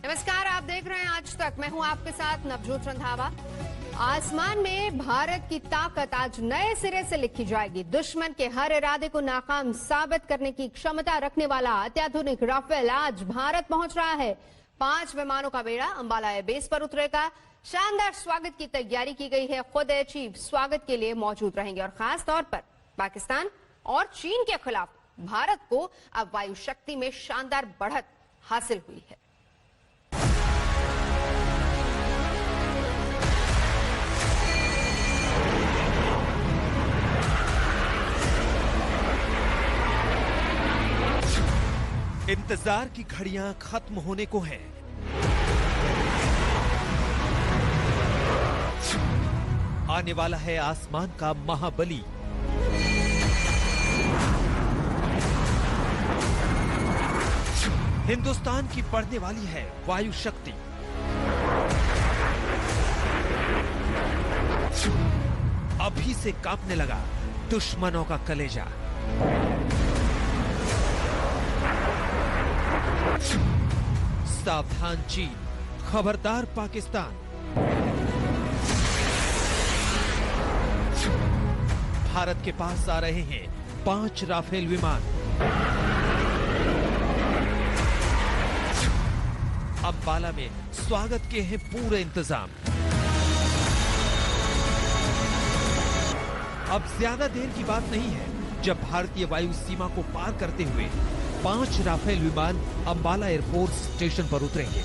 नमस्कार, आप देख रहे हैं आज तक। मैं हूं आपके साथ नवजोत रंधावा। आसमान में भारत की ताकत आज नए सिरे से लिखी जाएगी। दुश्मन के हर इरादे को नाकाम साबित करने की क्षमता रखने वाला अत्याधुनिक राफेल आज भारत पहुंच रहा है। 5 विमानों का बेड़ा अंबाला एयरबेस पर उतरेगा। शानदार स्वागत की तैयारी की गई है। खुद एयर चीफ स्वागत के लिए मौजूद रहेंगे और खास तौर पर पाकिस्तान और चीन के खिलाफ भारत को अब वायु शक्ति में शानदार बढ़त हासिल हुई है। इंतजार की घड़ियां खत्म होने को हैं। आने वाला है आसमान का महाबली। हिंदुस्तान की पड़ने वाली है वायु शक्ति। अभी से कांपने लगा दुश्मनों का कलेजा। सावधान चीन, खबरदार पाकिस्तान। भारत के पास आ रहे हैं 5 राफेल विमान। अंबाला में स्वागत के हैं पूरे इंतजाम। अब ज्यादा देर की बात नहीं है जब भारतीय वायु सीमा को पार करते हुए 5 राफेल विमान अंबाला एयरफोर्स स्टेशन पर उतरेंगे।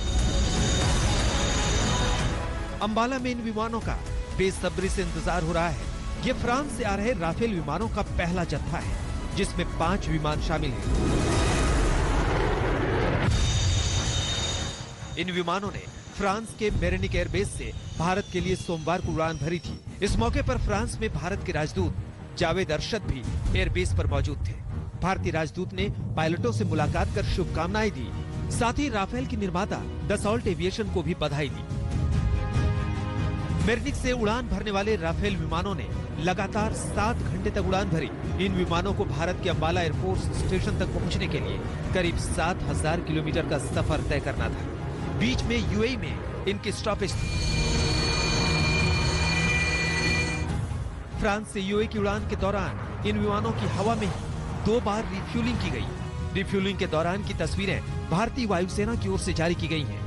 अंबाला में इन विमानों का बेसब्री से इंतजार हो रहा है। ये फ्रांस से आ रहे राफेल विमानों का पहला जत्था है, जिसमें 5 विमान शामिल हैं। इन विमानों ने फ्रांस के मेरेनिक एयरबेस से भारत के लिए सोमवार को उड़ान भरी थी। इस मौके पर फ्रांस में भारत के राजदूत जावेद अरशद भी एयरबेस पर मौजूद थे। भारतीय राजदूत ने पायलटों से मुलाकात कर शुभकामनाएं दी। साथ ही राफेल की निर्माता दसॉल्ट एविएशन को भी बधाई दी। मेरिनिक से उड़ान भरने वाले राफेल विमानों ने लगातार 7 घंटे तक उड़ान भरी। इन विमानों को भारत के अंबाला एयरफोर्स स्टेशन तक पहुंचने के लिए करीब 7000 किलोमीटर का सफर तय करना था। बीच में यूएई में इनकी स्टॉपेज थी। फ्रांस से यूएई की उड़ान के दौरान इन विमानों की हवा में 2 बार रिफ्यूलिंग की गई। रिफ्यूलिंग के दौरान की तस्वीरें भारतीय वायुसेना की ओर से जारी की गई हैं।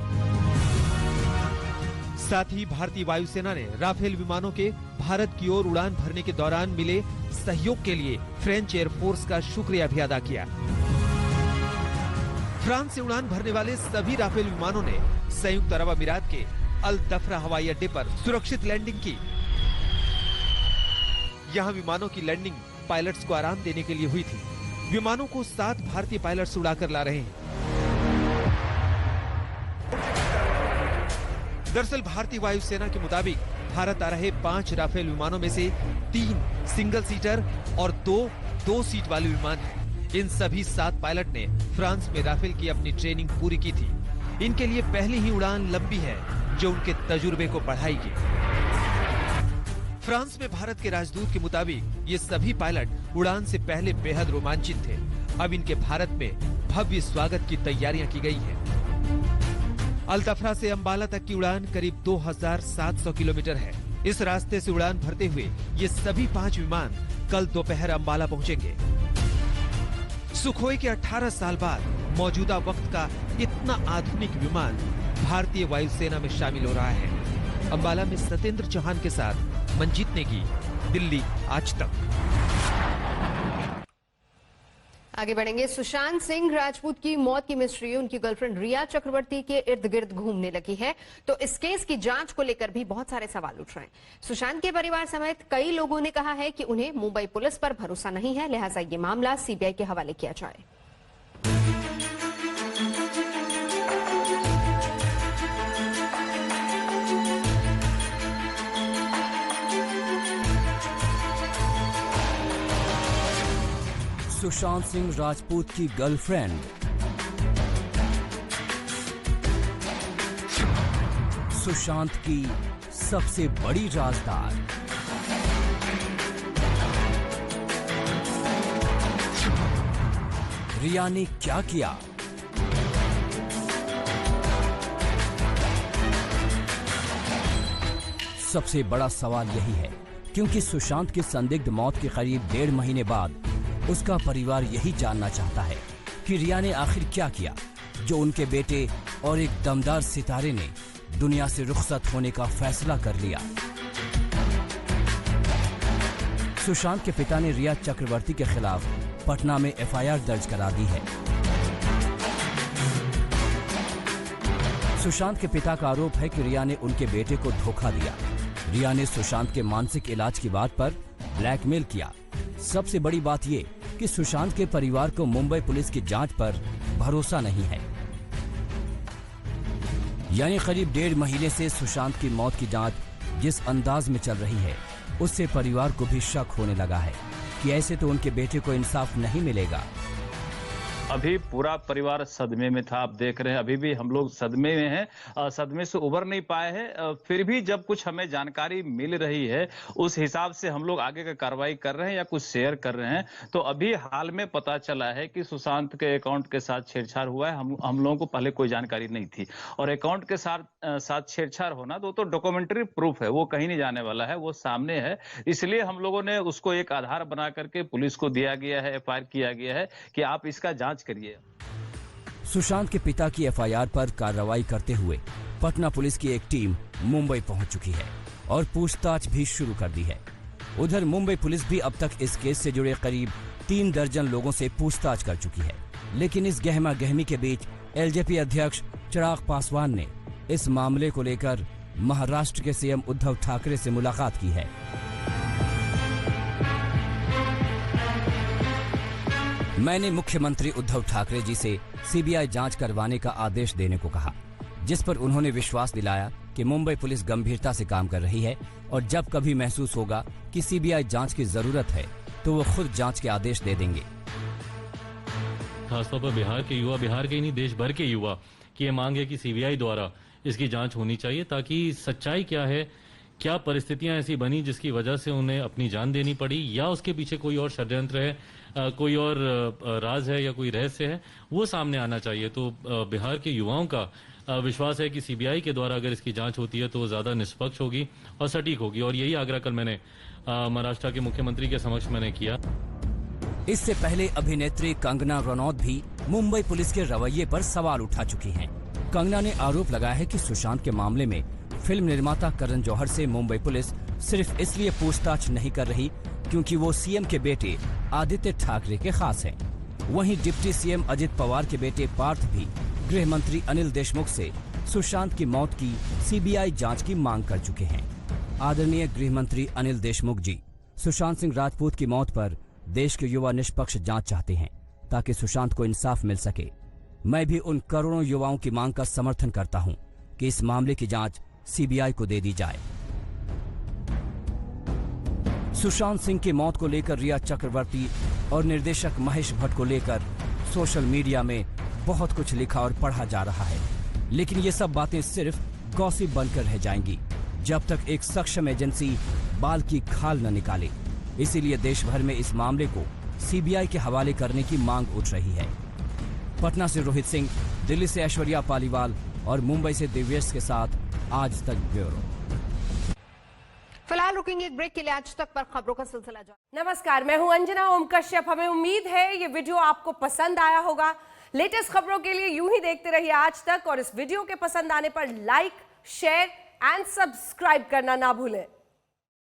साथ ही भारतीय वायुसेना ने राफेल विमानों के भारत की ओर उड़ान भरने के दौरान मिले सहयोग के लिए फ्रेंच एयरफोर्स का शुक्रिया भी अदा किया। फ्रांस से उड़ान भरने वाले सभी राफेल विमानों ने संयुक्त अरब अमीरात के अल दफरा हवाई अड्डे पर सुरक्षित लैंडिंग की। यहाँ विमानों की लैंडिंग पायलट्स को आराम देने के लिए हुई थी। विमानों को 7 भारतीय पायलट्स उड़ाकर ला रहे हैं। दरअसल भारतीय वायुसेना के मुताबिक भारत आ रहे 5 राफेल विमानों में से 3 सिंगल सीटर और 2 सीट वाले विमान हैं। इन सभी 7 पायलट ने फ्रांस में राफेल की अपनी ट्रेनिंग पूरी की थी। इनके लिए पहली ही उड़ान लंबी है, जो उनके तजुर्बे को बढ़ाएगी। फ्रांस में भारत के राजदूत के मुताबिक ये सभी पायलट उड़ान से पहले बेहद रोमांचित थे। अब इनके भारत में भव्य स्वागत की तैयारियां की गई हैं। अल दफरा से अंबाला तक की उड़ान करीब 2700 किलोमीटर है। इस रास्ते से उड़ान भरते हुए ये सभी 5 विमान कल दोपहर अंबाला पहुंचेंगे। सुखोई के 18 साल बाद मौजूदा वक्त का इतना आधुनिक विमान भारतीय वायुसेना में शामिल हो रहा है। अंबाला में सत्येंद्र चौहान के साथ मंजीत नेगी, दिल्ली आज तक। आगे बढ़ेंगे। सुशांत सिंह राजपूत की मौत की मिस्ट्री उनकी गर्लफ्रेंड रिया चक्रवर्ती के इर्द गिर्द घूमने लगी है, तो इस केस की जांच को लेकर भी बहुत सारे सवाल उठ रहे हैं। सुशांत के परिवार समेत कई लोगों ने कहा है कि उन्हें मुंबई पुलिस पर भरोसा नहीं है, लिहाजा ये मामला सीबीआई के हवाले किया जाए। सुशांत सिंह राजपूत की गर्लफ्रेंड सुशांत की सबसे बड़ी राजदार रिया ने क्या किया? सबसे बड़ा सवाल यही है, क्योंकि सुशांत की संदिग्ध मौत के करीब 1.5 महीने बाद उसका परिवार यही जानना चाहता है कि रिया ने आखिर क्या किया जो उनके बेटे और एक दमदार सितारे ने दुनिया से रुखसत होने का फैसला कर लिया। सुशांत के पिता ने रिया चक्रवर्ती के खिलाफ पटना में एफआईआर दर्ज करा दी है। सुशांत के पिता का आरोप है कि रिया ने उनके बेटे को धोखा दिया। रिया ने सुशांत के मानसिक इलाज की बात पर ब्लैकमेल किया। सबसे बड़ी बात ये कि सुशांत के परिवार को मुंबई पुलिस की जांच पर भरोसा नहीं है। यानी करीब 1.5 महीने से सुशांत की मौत की जांच जिस अंदाज में चल रही है, उससे परिवार को भी शक होने लगा है कि ऐसे तो उनके बेटे को इंसाफ नहीं मिलेगा। अभी पूरा परिवार सदमे में था। आप देख रहे हैं अभी भी हम लोग सदमे में हैं, सदमे से उबर नहीं पाए हैं। फिर भी जब कुछ हमें जानकारी मिल रही है उस हिसाब से हम लोग आगे का कार्रवाई कर रहे हैं या कुछ शेयर कर रहे हैं। तो अभी हाल में पता चला है कि सुशांत के अकाउंट के साथ छेड़छाड़ हुआ है। हम लोगों को पहले कोई जानकारी नहीं थी, और अकाउंट के साथ छेड़छाड़ होना तो डॉक्यूमेंट्री प्रूफ है, वो कहीं नहीं जाने वाला है, वो सामने है। इसलिए हम लोगों ने उसको एक आधार बना करके पुलिस को दिया गया है, एफआईआर किया गया है कि आप इसका जांच करिए। सुशांत के पिता की एफआईआर पर कार्रवाई करते हुए पटना पुलिस की एक टीम मुंबई पहुंच चुकी है और पूछताछ भी शुरू कर दी है। उधर मुंबई पुलिस भी अब तक इस केस से जुड़े करीब 3 दर्जन लोगों से पूछताछ कर चुकी है। लेकिन इस गहमा गहमी के बीच एलजेपी अध्यक्ष चिराग पासवान ने इस मामले को लेकर महाराष्ट्र के सीएम उद्धव ठाकरे से मुलाकात की है। मैंने मुख्यमंत्री उद्धव ठाकरे जी से सीबीआई जांच करवाने का आदेश देने को कहा, जिस पर उन्होंने विश्वास दिलाया कि मुंबई पुलिस गंभीरता से काम कर रही है और जब कभी महसूस होगा कि सीबीआई जांच की जरूरत है तो वो खुद जांच के आदेश दे देंगे। खासतौर पर बिहार के युवा, बिहार के ही नहीं देश भर के युवा की ये मांग है कि सीबीआई द्वारा इसकी जांच होनी चाहिए, ताकि सच्चाई क्या है, क्या परिस्थितियां ऐसी बनी जिसकी वजह से उन्हें अपनी जान देनी पड़ी, या उसके पीछे कोई और षड्यंत्र है, कोई और राज है या कोई रहस्य है, वो सामने आना चाहिए। तो बिहार के युवाओं का विश्वास है कि सीबीआई के द्वारा अगर इसकी जांच होती है तो ज्यादा निष्पक्ष होगी और सटीक होगी, और यही आग्रह कल मैंने महाराष्ट्र के मुख्यमंत्री के समक्ष मैंने किया। इससे पहले अभिनेत्री कंगना रनौत भी मुंबई पुलिस के रवैये पर सवाल उठा चुकी हैं। कंगना ने आरोप लगाया है कि सुशांत के मामले में फिल्म निर्माता करण जौहर से मुंबई पुलिस सिर्फ इसलिए पूछताछ नहीं कर रही क्योंकि वो सीएम के बेटे आदित्य ठाकरे के खास हैं। वहीं डिप्टी सीएम अजित पवार के बेटे पार्थ भी गृह मंत्री अनिल देशमुख से सुशांत की मौत की सीबीआई जांच की मांग कर चुके हैं। आदरणीय गृह मंत्री अनिल देशमुख जी, सुशांत सिंह राजपूत की मौत पर देश के युवा निष्पक्ष जांच चाहते हैं ताकि सुशांत को इंसाफ मिल सके। मैं भी उन करोड़ों युवाओं की मांग का समर्थन करता हूं कि इस मामले की जांच सीबीआई को दे दी जाए। सुशांत सिंह की मौत को लेकर रिया चक्रवर्ती और निर्देशक महेश भट्ट को लेकर सोशल मीडिया में बहुत कुछ लिखा और पढ़ा जा रहा है, लेकिन ये सब बातें सिर्फ गॉसिप बनकर रह जाएंगी जब तक एक सक्षम एजेंसी बाल की खाल न निकाले। इसीलिए देश भर में इस मामले को सीबीआई के हवाले करने की मांग उठ रही है। पटना से रोहित सिंह, दिल्ली से ऐश्वर्या पालीवाल और मुंबई से दिव्येश के साथ आज तक ब्यूरो। फिलहाल रुकेंगे एक ब्रेक के लिए। आज तक पर खबरों का सिलसिला जारी। नमस्कार, मैं हूं अंजना ओम कश्यप। हमें उम्मीद है ये वीडियो आपको पसंद आया होगा। लेटेस्ट खबरों के लिए यूं ही देखते रहिए आज तक, और इस वीडियो के पसंद आने पर लाइक, शेयर एंड सब्सक्राइब करना ना भूलें।